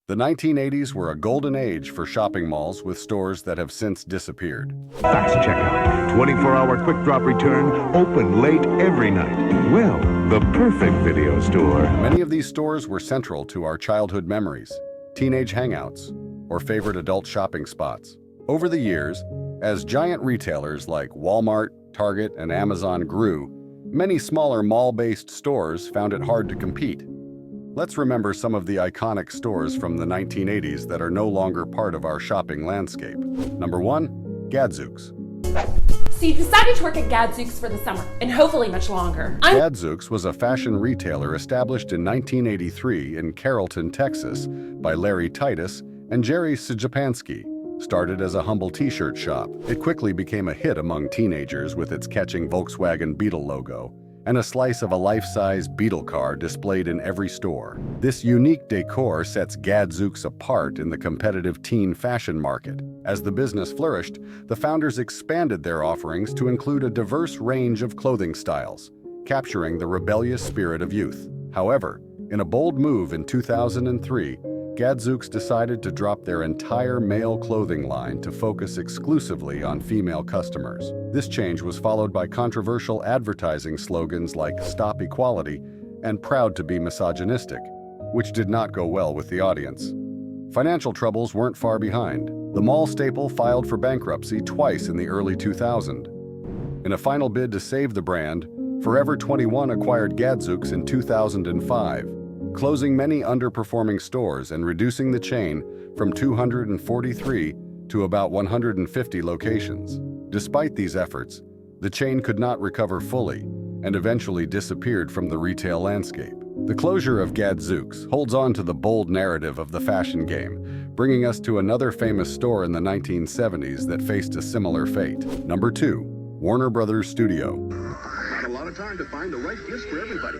The 1980s were a golden age for shopping malls with stores that have since disappeared. Fast checkout, 24-hour quick drop return, open late every night. Well, the perfect video store. Many of these stores were central to our childhood memories, teenage hangouts, or favorite adult shopping spots. Over the years, as giant retailers like Walmart, Target, and Amazon grew, many smaller mall-based stores found it hard to compete. Let's remember some of the iconic stores from the 1980s that are no longer part of our shopping landscape. Number 1, Gadzooks. So you decided to work at Gadzooks for the summer, and hopefully much longer. Gadzooks was a fashion retailer established in 1983 in Carrollton, Texas by Larry Titus and Jerry Sjapansky. Started as a humble t-shirt shop, it quickly became a hit among teenagers with its catching Volkswagen Beetle logo and a slice of a life-size Beetle car displayed in every store. This unique decor sets Gadzooks apart in the competitive teen fashion market. As the business flourished, the founders expanded their offerings to include a diverse range of clothing styles, capturing the rebellious spirit of youth. However, in a bold move in 2003, Gadzooks decided to drop their entire male clothing line to focus exclusively on female customers. This change was followed by controversial advertising slogans like "Stop Equality" and "Proud to be Misogynistic," which did not go well with the audience. Financial troubles weren't far behind. The mall staple filed for bankruptcy twice in the early 2000s. In a final bid to save the brand, Forever 21 acquired Gadzooks in 2005. Closing many underperforming stores and reducing the chain from 243 to about 150 locations. Despite these efforts, the chain could not recover fully and eventually disappeared from the retail landscape. The closure of Gadzooks holds on to the bold narrative of the fashion game, bringing us to another famous store in the 1970s that faced a similar fate. Number 2, Warner Brothers Studio. A lot of time to find the right gifts for everybody.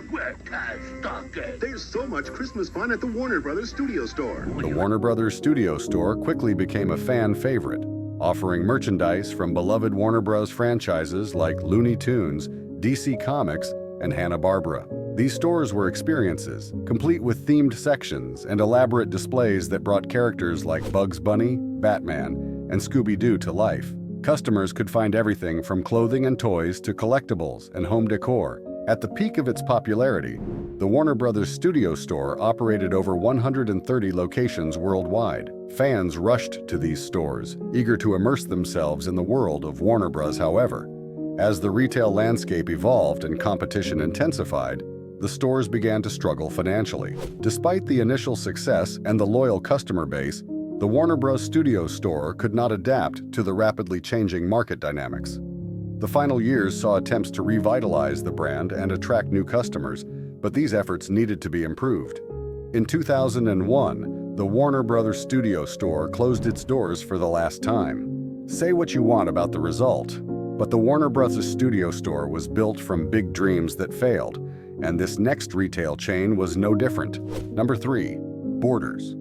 There's so much Christmas fun at the Warner Brothers Studio Store. The Warner Brothers Studio Store quickly became a fan favorite, offering merchandise from beloved Warner Bros. Franchises like Looney Tunes, DC Comics, and Hanna-Barbera. These stores were experiences, complete with themed sections and elaborate displays that brought characters like Bugs Bunny, Batman, and Scooby-Doo to life. Customers could find everything from clothing and toys to collectibles and home decor. At the peak of its popularity, the Warner Brothers Studio Store operated over 130 locations worldwide. Fans rushed to these stores, eager to immerse themselves in the world of Warner Bros. However, as the retail landscape evolved and competition intensified, the stores began to struggle financially. Despite the initial success and the loyal customer base, the Warner Bros. Studio Store could not adapt to the rapidly changing market dynamics. The final years saw attempts to revitalize the brand and attract new customers, but these efforts needed to be improved. In 2001, the Warner Bros. Studio Store closed its doors for the last time. Say what you want about the result, but the Warner Bros. Studio Store was built from big dreams that failed, and this next retail chain was no different. Number 3, Borders.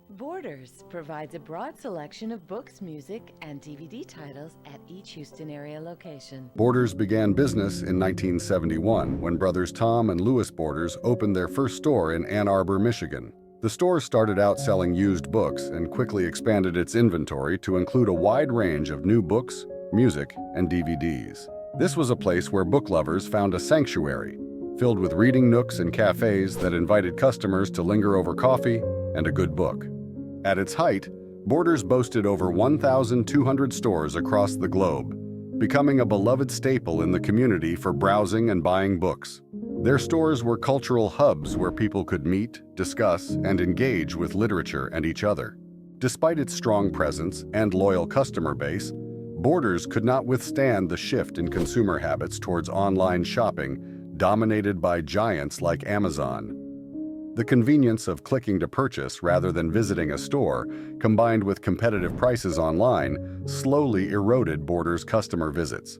Borders provides a broad selection of books, music, and DVD titles at each Houston area location. Borders began business in 1971 when brothers Tom and Louis Borders opened their first store in Ann Arbor, Michigan. The store started out selling used books and quickly expanded its inventory to include a wide range of new books, music, and DVDs. This was a place where book lovers found a sanctuary, filled with reading nooks and cafes that invited customers to linger over coffee and a good book. At its height, Borders boasted over 1,200 stores across the globe, becoming a beloved staple in the community for browsing and buying books. Their stores were cultural hubs where people could meet, discuss, and engage with literature and each other. Despite its strong presence and loyal customer base, Borders could not withstand the shift in consumer habits towards online shopping, dominated by giants like Amazon. The convenience of clicking to purchase rather than visiting a store, combined with competitive prices online, slowly eroded Borders' customer visits.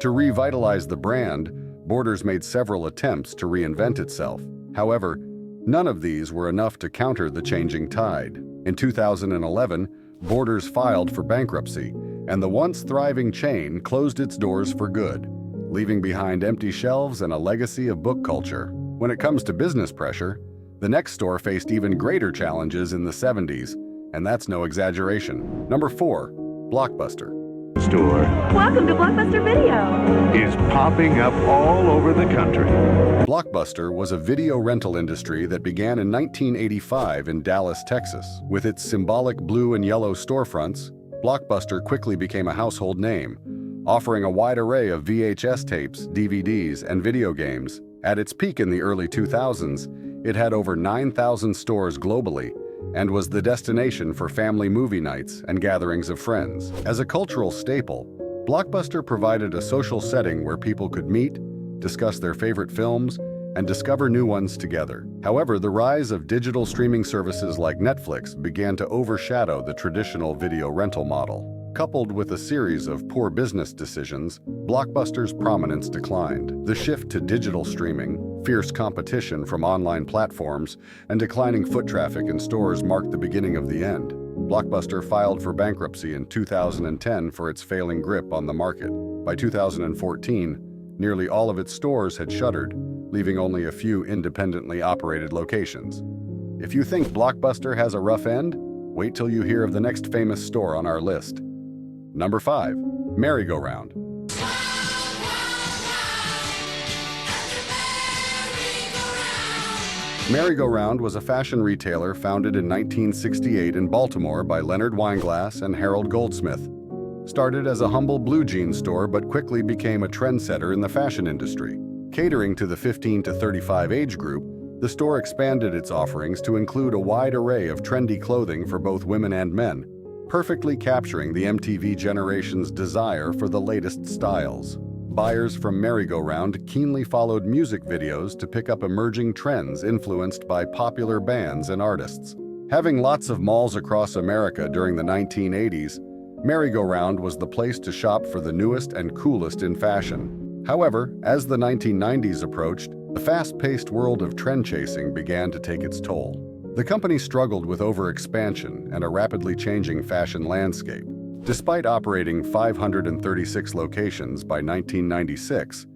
To revitalize the brand, Borders made several attempts to reinvent itself. However, none of these were enough to counter the changing tide. In 2011, Borders filed for bankruptcy, and the once thriving chain closed its doors for good, leaving behind empty shelves and a legacy of book culture. When it comes to business pressure, The next store faced even greater challenges in the 70s, and that's no exaggeration. Number 4. Blockbuster. Store Welcome to Blockbuster Video. is popping up all over the country. Blockbuster was a video rental industry that began in 1985 in Dallas, Texas. With its symbolic blue and yellow storefronts, Blockbuster quickly became a household name, offering a wide array of VHS tapes, DVDs, and video games. At its peak in the early 2000s, it had over 9,000 stores globally and was the destination for family movie nights and gatherings of friends. As a cultural staple, Blockbuster provided a social setting where people could meet, discuss their favorite films, and discover new ones together. However, the rise of digital streaming services like Netflix began to overshadow the traditional video rental model. Coupled with a series of poor business decisions, Blockbuster's prominence declined. The shift to digital streaming, fierce competition from online platforms, and declining foot traffic in stores marked the beginning of the end. Blockbuster filed for bankruptcy in 2010 for its failing grip on the market. By 2014, nearly all of its stores had shuttered, leaving only a few independently operated locations. If you think Blockbuster has a rough end, wait till you hear of the next famous store on our list. Number 5. Merry-Go-Round. Merry-Go-Round was a fashion retailer founded in 1968 in Baltimore by Leonard Weinglass and Harold Goldsmith. Started as a humble blue jeans store but quickly became a trendsetter in the fashion industry. Catering to the 15 to 35 age group, the store expanded its offerings to include a wide array of trendy clothing for both women and men, perfectly capturing the MTV generation's desire for the latest styles. Buyers from Merry-Go-Round keenly followed music videos to pick up emerging trends influenced by popular bands and artists. Having lots of malls across America during the 1980s, Merry-Go-Round was the place to shop for the newest and coolest in fashion. However, as the 1990s approached, the fast-paced world of trend chasing began to take its toll. The company struggled with overexpansion and a rapidly changing fashion landscape. Despite operating 536 locations by 1996,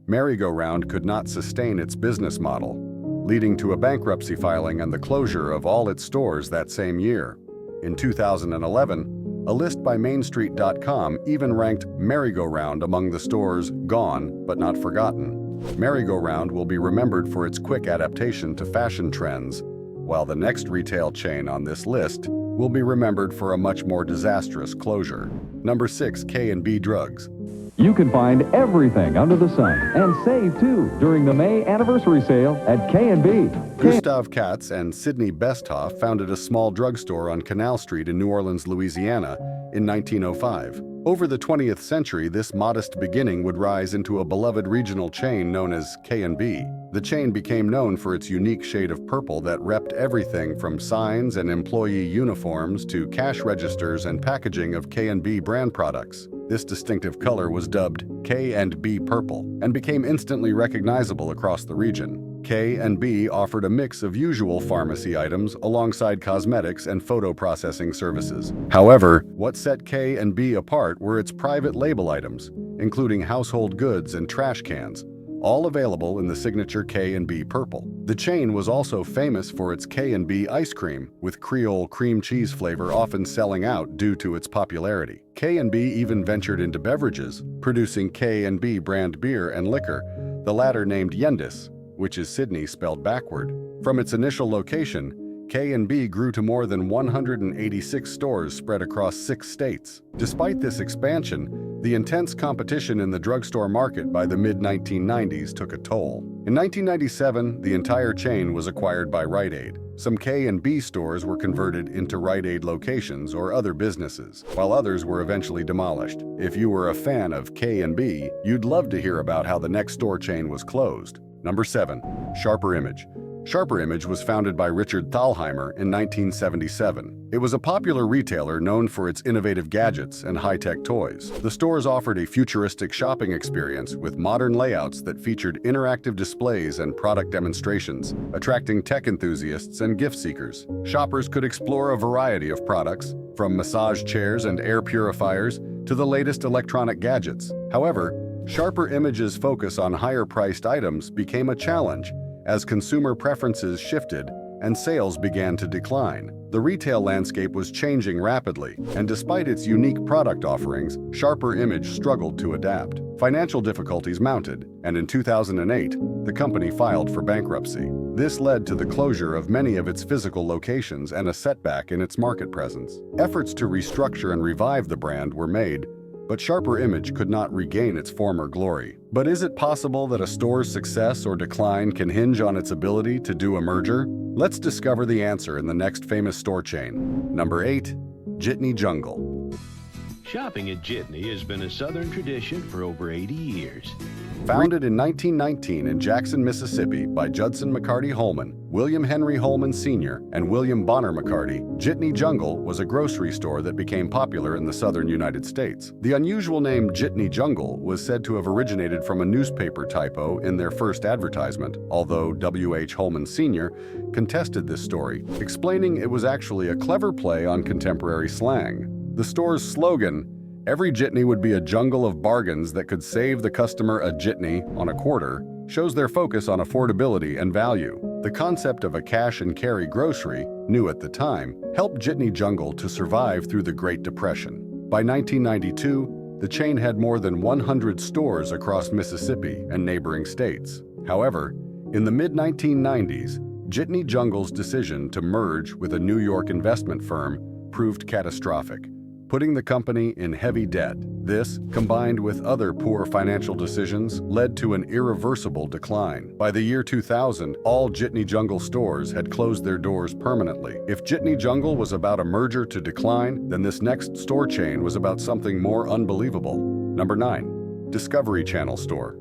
Merry-Go-Round could not sustain its business model, leading to a bankruptcy filing and the closure of all its stores that same year. In 2011, a list by MainStreet.com even ranked Merry-Go-Round among the stores gone but not forgotten. Merry-Go-Round will be remembered for its quick adaptation to fashion trends, while the next retail chain on this list will be remembered for a much more disastrous closure. Number 6. K&B Drugs. You can find everything under the sun and save too during the May anniversary sale at K&B. Gustav Katz and Sidney Besthoff founded a small drugstore on Canal Street in New Orleans, Louisiana in 1905. Over the 20th century, this modest beginning would rise into a beloved regional chain known as K&B. The chain became known for its unique shade of purple that repped everything from signs and employee uniforms to cash registers and packaging of K&B brand products. This distinctive color was dubbed K&B Purple and became instantly recognizable across the region. K&B offered a mix of usual pharmacy items alongside cosmetics and photo processing services. However, what set K&B apart were its private label items, including household goods and trash cans, all available in the signature K&B Purple. The chain was also famous for its K&B ice cream, with Creole cream cheese flavor often selling out due to its popularity. K&B even ventured into beverages, producing K&B brand beer and liquor, the latter named Yendis, which is Sydney spelled backward. From its initial location, K&B grew to more than 186 stores spread across 6 states. Despite this expansion, the intense competition in the drugstore market by the mid-1990s took a toll. In 1997, the entire chain was acquired by Rite Aid. Some K&B stores were converted into Rite Aid locations or other businesses, while others were eventually demolished. If you were a fan of K&B, you'd love to hear about how the next store chain was closed. Number 7. Sharper Image. Sharper Image was founded by Richard Thalheimer in 1977. It was a popular retailer known for its innovative gadgets and high-tech toys. The stores offered a futuristic shopping experience with modern layouts that featured interactive displays and product demonstrations, attracting tech enthusiasts and gift seekers. Shoppers could explore a variety of products, from massage chairs and air purifiers to the latest electronic gadgets. However, Sharper Image's focus on higher-priced items became a challenge as consumer preferences shifted and sales began to decline. The retail landscape was changing rapidly, and despite its unique product offerings, Sharper Image struggled to adapt. Financial difficulties mounted, and in 2008, the company filed for bankruptcy. This led to the closure of many of its physical locations and a setback in its market presence. Efforts to restructure and revive the brand were made, but Sharper Image could not regain its former glory. But is it possible that a store's success or decline can hinge on its ability to do a merger? Let's discover the answer in the next famous store chain. Number 8. Jitney Jungle. Shopping at Jitney has been a Southern tradition for over 80 years. Founded in 1919 in Jackson, Mississippi by Judson McCarty Holman, William Henry Holman Sr., and William Bonner McCarty, Jitney Jungle was a grocery store that became popular in the southern United States. The unusual name Jitney Jungle was said to have originated from a newspaper typo in their first advertisement, although W.H. Holman Sr. contested this story, explaining it was actually a clever play on contemporary slang. The store's slogan, "Every jitney would be a jungle of bargains that could save the customer a jitney on a quarter," shows their focus on affordability and value. The concept of a cash-and-carry grocery, new at the time, helped Jitney Jungle to survive through the Great Depression. By 1992, the chain had more than 100 stores across Mississippi and neighboring states. However, in the mid-1990s, Jitney Jungle's decision to merge with a New York investment firm proved catastrophic, putting the company in heavy debt. This, combined with other poor financial decisions, led to an irreversible decline. By the year 2000, all Jitney Jungle stores had closed their doors permanently. If Jitney Jungle was about a merger to decline, then this next store chain was about something more unbelievable. Number 9. Discovery Channel Store.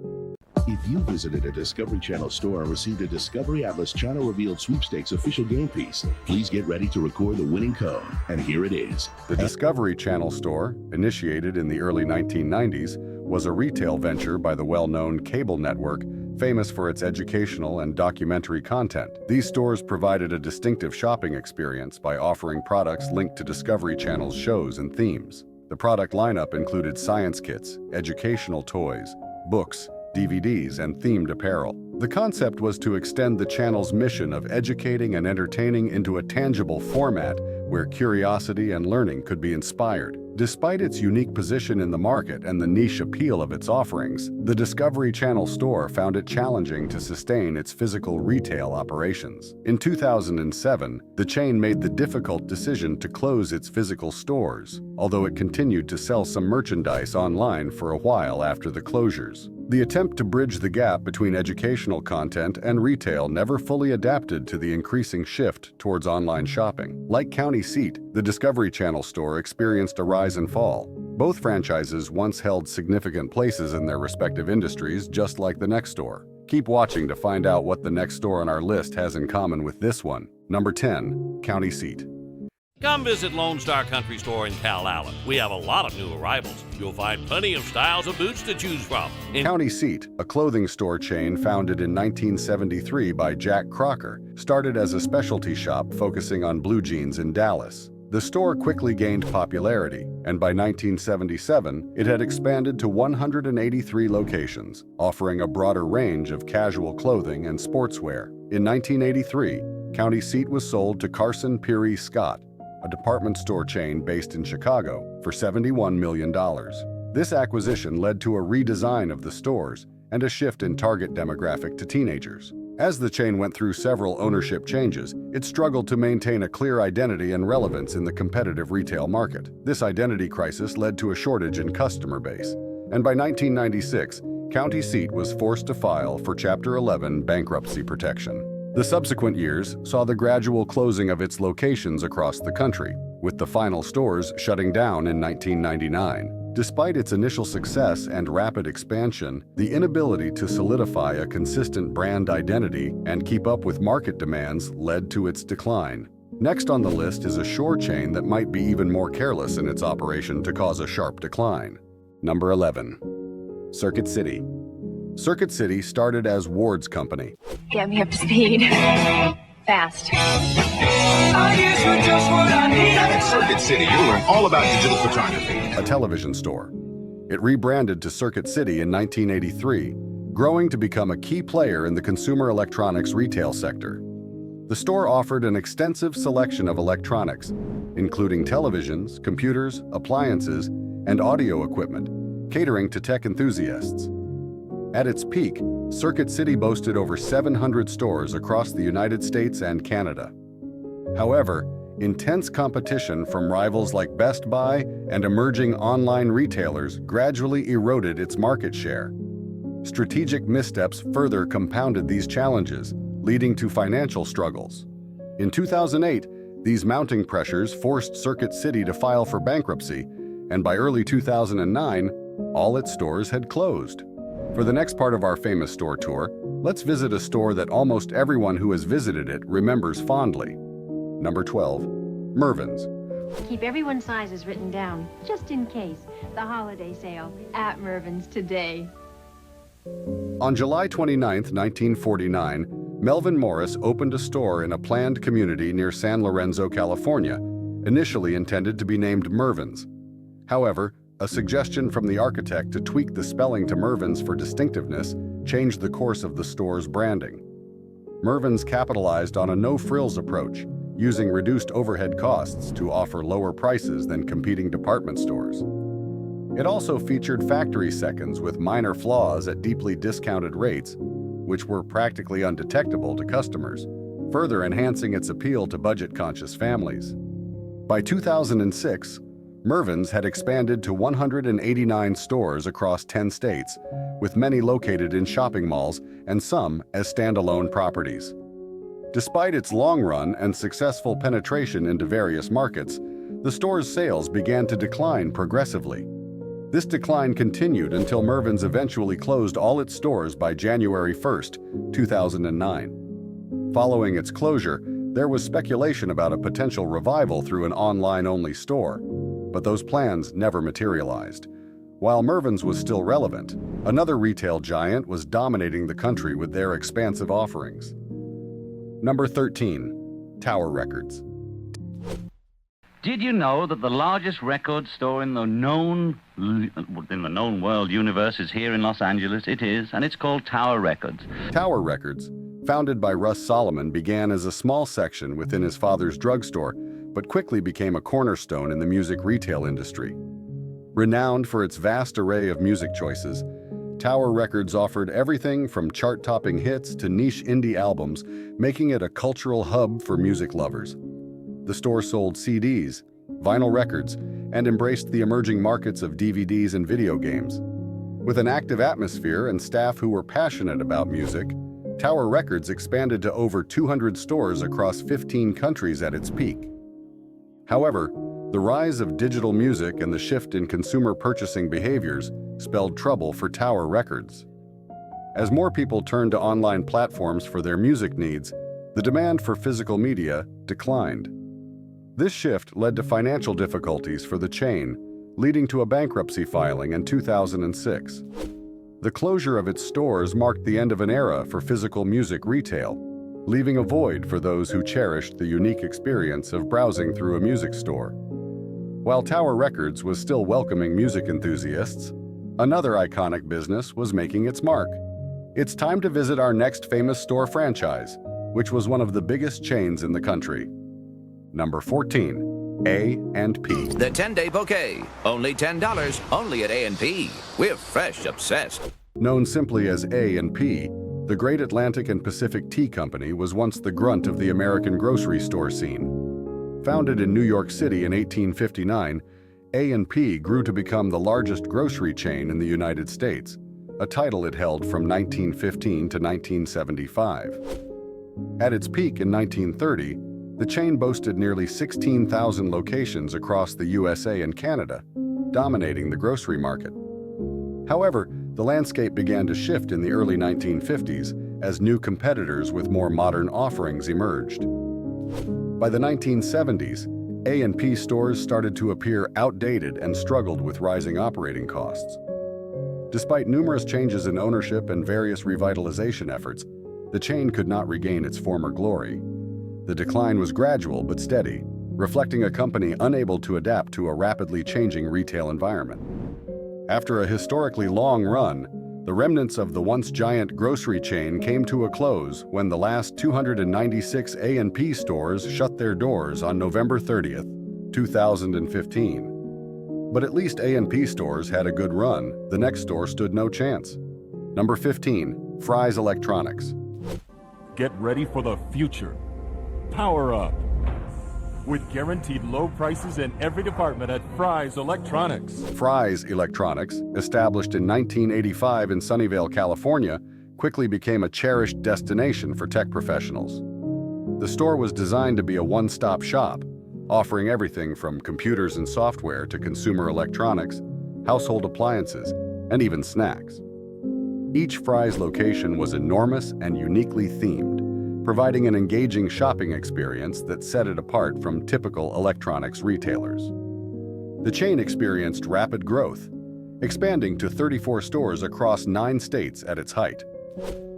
If you visited a Discovery Channel store and received a Discovery Atlas Channel Revealed Sweepstakes official game piece, please get ready to record the winning code. And here it is. The Discovery Channel Store, initiated in the early 1990s, was a retail venture by the well-known cable network, famous for its educational and documentary content. These stores provided a distinctive shopping experience by offering products linked to Discovery Channel's shows and themes. The product lineup included science kits, educational toys, books, DVDs, and themed apparel. The concept was to extend the channel's mission of educating and entertaining into a tangible format where curiosity and learning could be inspired. Despite its unique position in the market and the niche appeal of its offerings, the Discovery Channel store found it challenging to sustain its physical retail operations. In 2007, the chain made the difficult decision to close its physical stores, although it continued to sell some merchandise online for a while after the closures. The attempt to bridge the gap between educational content and retail never fully adapted to the increasing shift towards online shopping. Like County Seat, the Discovery Channel store experienced a rise and fall. Both franchises once held significant places in their respective industries, just like the next store. Keep watching to find out what the next store on our list has in common with this one. Number 10. County Seat. Come visit Lone Star Country Store in Calallen. We have a lot of new arrivals. You'll find plenty of styles of boots to choose from. County Seat, a clothing store chain founded in 1973 by Jack Crocker, started as a specialty shop focusing on blue jeans in Dallas. The store quickly gained popularity, and by 1977, it had expanded to 183 locations, offering a broader range of casual clothing and sportswear. In 1983, County Seat was sold to Carson Peary Scott, a department store chain based in Chicago, for $71 million. This acquisition led to a redesign of the stores and a shift in target demographic to teenagers. As the chain went through several ownership changes, it struggled to maintain a clear identity and relevance in the competitive retail market. This identity crisis led to a shortage in customer base, and by 1996, County Seat was forced to file for Chapter 11 bankruptcy protection. The subsequent years saw the gradual closing of its locations across the country, with the final stores shutting down in 1999. Despite its initial success and rapid expansion, the inability to solidify a consistent brand identity and keep up with market demands led to its decline. Next on the list is a shore chain that might be even more careless in its operation to cause a sharp decline. Number 11. Circuit City. Circuit City started as Ward's company. Get me up to speed. Fast. At Circuit City, you'll learn all about digital photography. A television store. It rebranded to Circuit City in 1983, growing to become a key player in the consumer electronics retail sector. The store offered an extensive selection of electronics, including televisions, computers, appliances, and audio equipment, catering to tech enthusiasts. At its peak, Circuit City boasted over 700 stores across the United States and Canada. However, intense competition from rivals like Best Buy and emerging online retailers gradually eroded its market share. Strategic missteps further compounded these challenges, leading to financial struggles. In 2008, these mounting pressures forced Circuit City to file for bankruptcy, and by early 2009, all its stores had closed. For the next part of our famous store tour, let's visit a store that almost everyone who has visited it remembers fondly. Number 12, Mervyn's. Keep everyone's sizes written down, just in case. The holiday sale at Mervyn's today. On July 29, 1949, Melvin Morris opened a store in a planned community near San Lorenzo, California, initially intended to be named Mervyn's. However, a suggestion from the architect to tweak the spelling to Mervyn's for distinctiveness changed the course of the store's branding. Mervyn's capitalized on a no-frills approach, using reduced overhead costs to offer lower prices than competing department stores. It also featured factory seconds with minor flaws at deeply discounted rates, which were practically undetectable to customers, further enhancing its appeal to budget-conscious families. By 2006, Mervyn's had expanded to 189 stores across 10 states, with many located in shopping malls and some as standalone properties. Despite its long run and successful penetration into various markets, the store's sales began to decline progressively. This decline continued until Mervyn's eventually closed all its stores by January 1, 2009. Following its closure, there was speculation about a potential revival through an online-only store, but those plans never materialized. While Mervyn's was still relevant, another retail giant was dominating the country with their expansive offerings. Number 13, Tower Records. Did you know that the largest record store in the known world universe is here in Los Angeles? It is, and it's called Tower Records. Tower Records, founded by Russ Solomon, began as a small section within his father's drugstore, but quickly became a cornerstone in the music retail industry. Renowned for its vast array of music choices, Tower Records offered everything from chart-topping hits to niche indie albums, making it a cultural hub for music lovers. The store sold CDs, vinyl records, and embraced the emerging markets of DVDs and video games. With an active atmosphere and staff who were passionate about music, Tower Records expanded to over 200 stores across 15 countries at its peak. However, the rise of digital music and the shift in consumer purchasing behaviors spelled trouble for Tower Records. As more people turned to online platforms for their music needs, the demand for physical media declined. This shift led to financial difficulties for the chain, leading to a bankruptcy filing in 2006. The closure of its stores marked the end of an era for physical music retail, leaving a void for those who cherished the unique experience of browsing through a music store. While Tower Records was still welcoming music enthusiasts, another iconic business was making its mark. It's time to visit our next famous store franchise, which was one of the biggest chains in the country. Number 14, A&P. The 10-day bouquet. Only $10, only at A&P. We're fresh obsessed. Known simply as A&P, the Great Atlantic and Pacific Tea Company was once the grunt of the American grocery store scene. Founded in New York City in 1859, A&P grew to become the largest grocery chain in the United States, a title it held from 1915 to 1975. At its peak in 1930, the chain boasted nearly 16,000 locations across the USA and Canada, dominating the grocery market. However, the landscape began to shift in the early 1950s as new competitors with more modern offerings emerged. By the 1970s, A&P stores started to appear outdated and struggled with rising operating costs. Despite numerous changes in ownership and various revitalization efforts, the chain could not regain its former glory. The decline was gradual but steady, reflecting a company unable to adapt to a rapidly changing retail environment. After a historically long run, The remnants of the once giant grocery chain came to a close when the last 296 A&P stores shut their doors on November 30th, 2015. But at least A&P stores had a good run. The next store stood no chance. Number 15, Fry's Electronics. Get ready for the future. Power up. With guaranteed low prices in every department at Fry's Electronics. Fry's Electronics, established in 1985 in Sunnyvale, California, quickly became a cherished destination for tech professionals. The store was designed to be a one-stop shop, offering everything from computers and software to consumer electronics, household appliances, and even snacks. Each Fry's location was enormous and uniquely themed, providing an engaging shopping experience that set it apart from typical electronics retailers. The chain experienced rapid growth, expanding to 34 stores across 9 states at its height.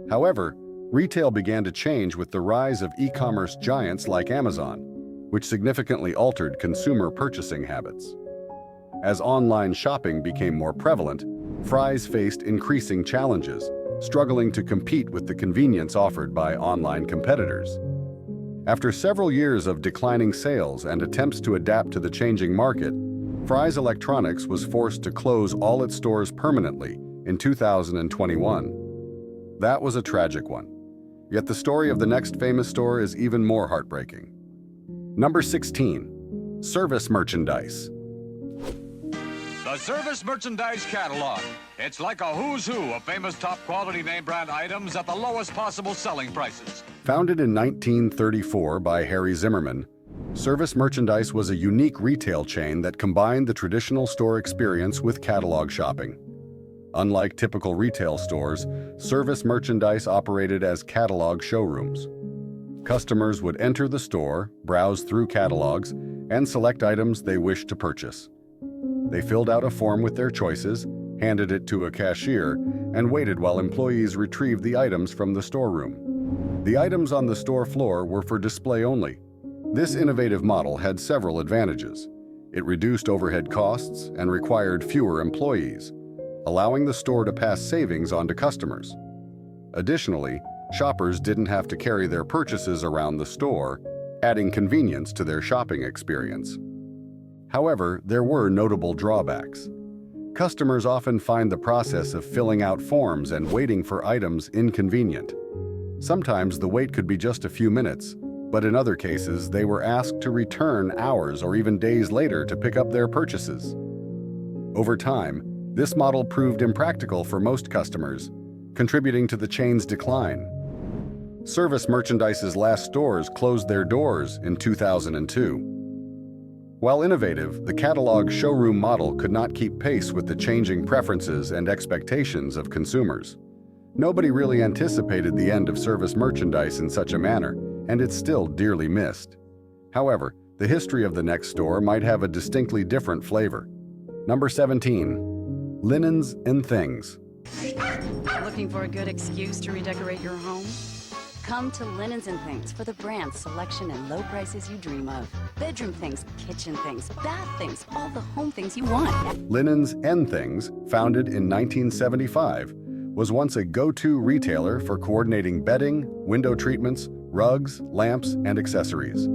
However, retail began to change with the rise of e-commerce giants like Amazon, which significantly altered consumer purchasing habits. As online shopping became more prevalent, Fry's faced increasing challenges, struggling to compete with the convenience offered by online competitors. After several years of declining sales and attempts to adapt to the changing market, Fry's Electronics was forced to close all its stores permanently in 2021. That was a tragic one. Yet the story of the next famous store is even more heartbreaking. Number 16, Service Merchandise. The Service Merchandise Catalog. It's like a who's who of famous top-quality name-brand items at the lowest possible selling prices. Founded in 1934 by Harry Zimmerman, Service Merchandise was a unique retail chain that combined the traditional store experience with catalog shopping. Unlike typical retail stores, Service Merchandise operated as catalog showrooms. Customers would enter the store, browse through catalogs, and select items they wished to purchase. They filled out a form with their choices, handed it to a cashier, and waited while employees retrieved the items from the storeroom. The items on the store floor were for display only. This innovative model had several advantages. It reduced overhead costs and required fewer employees, allowing the store to pass savings on to customers. Additionally, shoppers didn't have to carry their purchases around the store, adding convenience to their shopping experience. However, there were notable drawbacks. Customers often find the process of filling out forms and waiting for items inconvenient. Sometimes the wait could be just a few minutes, but in other cases, they were asked to return hours or even days later to pick up their purchases. Over time, this model proved impractical for most customers, contributing to the chain's decline. Service Merchandise's last stores closed their doors in 2002. While innovative, the catalog showroom model could not keep pace with the changing preferences and expectations of consumers. Nobody really anticipated the end of Service Merchandise in such a manner, and it's still dearly missed. However, the history of the next store might have a distinctly different flavor. Number 17, Linens and Things. Looking for a good excuse to redecorate your home? Come to Linens and Things for the brand, selection, and low prices you dream of. Bedroom things, kitchen things, bath things, all the home things you want. Linens and Things, founded in 1975, was once a go-to retailer for coordinating bedding, window treatments, rugs, lamps, and accessories.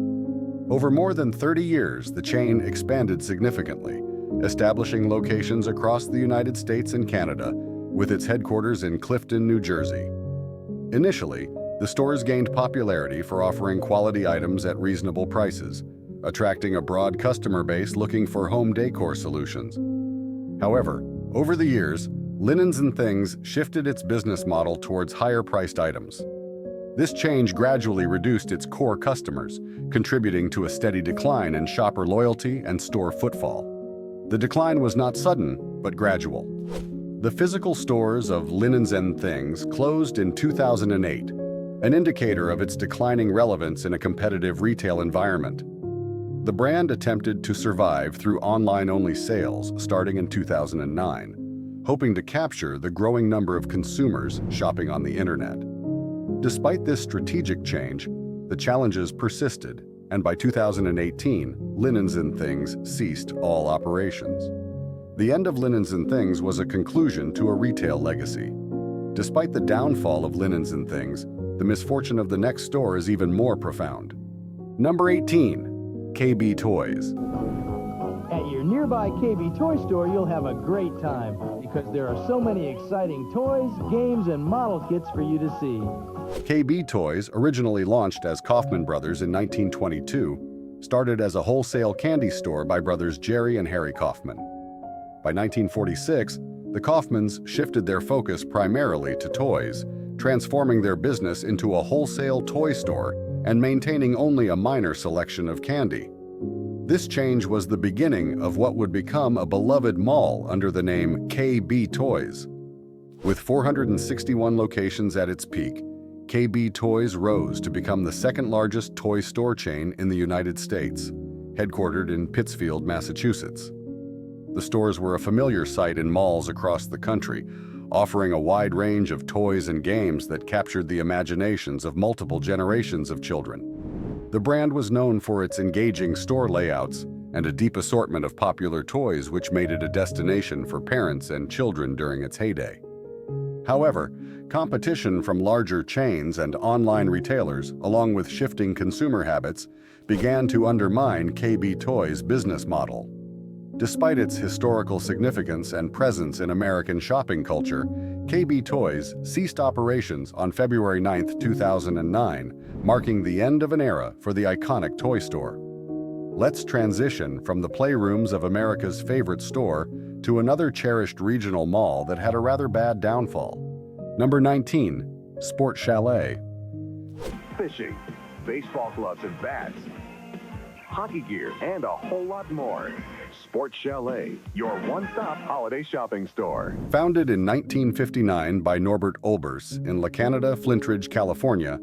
Over more than 30 years, the chain expanded significantly, establishing locations across the United States and Canada, with its headquarters in Clifton, New Jersey. Initially, the stores gained popularity for offering quality items at reasonable prices, attracting a broad customer base looking for home decor solutions. However, over the years, Linens and Things shifted its business model towards higher-priced items. This change gradually reduced its core customers, contributing to a steady decline in shopper loyalty and store footfall. The decline was not sudden, but gradual. The physical stores of Linens and Things closed in 2008, an indicator of its declining relevance in a competitive retail environment. The brand attempted to survive through online-only sales starting in 2009, hoping to capture the growing number of consumers shopping on the internet. Despite this strategic change, the challenges persisted, and by 2018, Linens and Things ceased all operations. The end of Linens and Things was a conclusion to a retail legacy. Despite the downfall of Linens and Things, the misfortune of the next store is even more profound. Number 18. KB Toys. At your nearby KB Toy Store, you'll have a great time because there are so many exciting toys, games, and model kits for you to see. KB Toys, originally launched as Kaufman Brothers in 1922, started as a wholesale candy store by brothers Jerry and Harry Kaufman. By 1946, the Kaufmans shifted their focus primarily to toys, transforming their business into a wholesale toy store and maintaining only a minor selection of candy. This change was the beginning of what would become a beloved mall under the name KB Toys. With 461 locations at its peak, KB Toys rose to become the second largest toy store chain in the United States, headquartered in Pittsfield, Massachusetts. The stores were a familiar sight in malls across the country, offering a wide range of toys and games that captured the imaginations of multiple generations of children. The brand was known for its engaging store layouts and a deep assortment of popular toys, which made it a destination for parents and children during its heyday. However, competition from larger chains and online retailers, along with shifting consumer habits, began to undermine KB Toys' business model. Despite its historical significance and presence in American shopping culture, KB Toys ceased operations on February 9, 2009, marking the end of an era for the iconic toy store. Let's transition from the playrooms of America's favorite store to another cherished regional mall that had a rather bad downfall. Number 19. Sport Chalet. Fishing, baseball gloves and bats, hockey gear, and a whole lot more. Sport Chalet, your one-stop holiday shopping store. Founded in 1959 by Norbert Olbers in La Canada, Flintridge, California,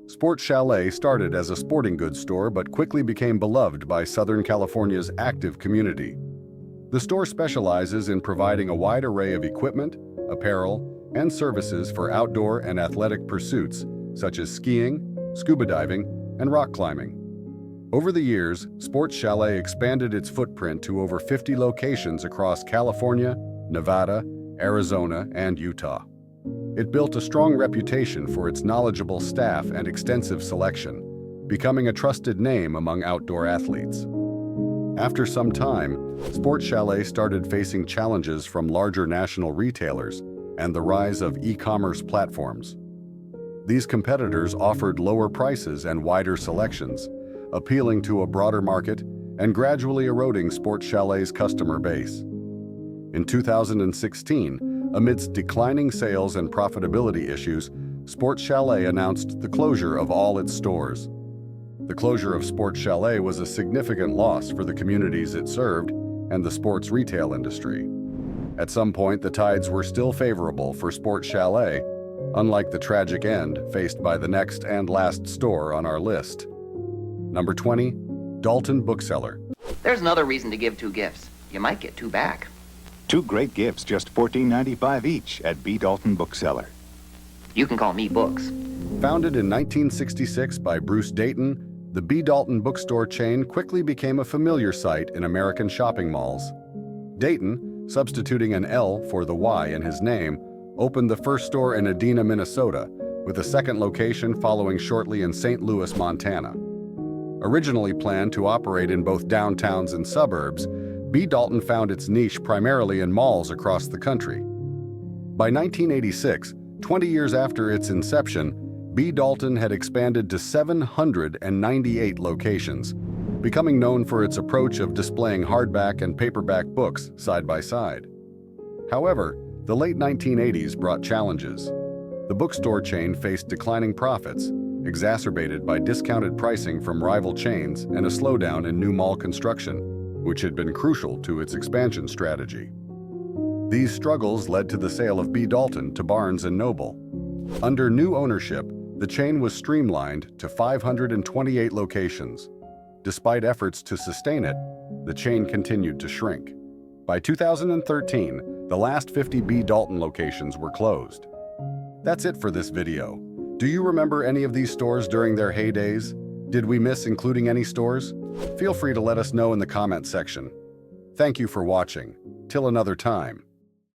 Sport Chalet started as a sporting goods store but quickly became beloved by Southern California's active community. The store specializes in providing a wide array of equipment, apparel, and services for outdoor and athletic pursuits such as skiing, scuba diving, and rock climbing. Over the years, Sport Chalet expanded its footprint to over 50 locations across California, Nevada, Arizona, and Utah. It built a strong reputation for its knowledgeable staff and extensive selection, becoming a trusted name among outdoor athletes. After some time, Sport Chalet started facing challenges from larger national retailers and the rise of e-commerce platforms. These competitors offered lower prices and wider selections, appealing to a broader market and gradually eroding Sport Chalet's customer base. In 2016, amidst declining sales and profitability issues, Sport Chalet announced the closure of all its stores. The closure of Sport Chalet was a significant loss for the communities it served and the sports retail industry. At some point, the tides were still favorable for Sport Chalet, unlike the tragic end faced by the next and last store on our list. Number 20, Dalton Bookseller. There's another reason to give 2 gifts. You might get 2 back. 2 great gifts, just $14.95 each at B. Dalton Bookseller. You can call me Books. Founded in 1966 by Bruce Dayton, the B. Dalton bookstore chain quickly became a familiar sight in American shopping malls. Dayton, substituting an L for the Y in his name, opened the first store in Edina, Minnesota, with a second location following shortly in St. Louis, Montana. Originally planned to operate in both downtowns and suburbs, B. Dalton found its niche primarily in malls across the country. By 1986, 20 years after its inception, B. Dalton had expanded to 798 locations, becoming known for its approach of displaying hardback and paperback books side by side. However, the late 1980s brought challenges. The bookstore chain faced declining profits, exacerbated by discounted pricing from rival chains and a slowdown in new mall construction, which had been crucial to its expansion strategy. These struggles led to the sale of B. Dalton to Barnes & Noble. Under new ownership, the chain was streamlined to 528 locations. Despite efforts to sustain it, the chain continued to shrink. By 2013, the last 50 B. Dalton locations were closed. That's it for this video. Do you remember any of these stores during their heydays? Did we miss including any stores? Feel free to let us know in the comment section. Thank you for watching. Till another time.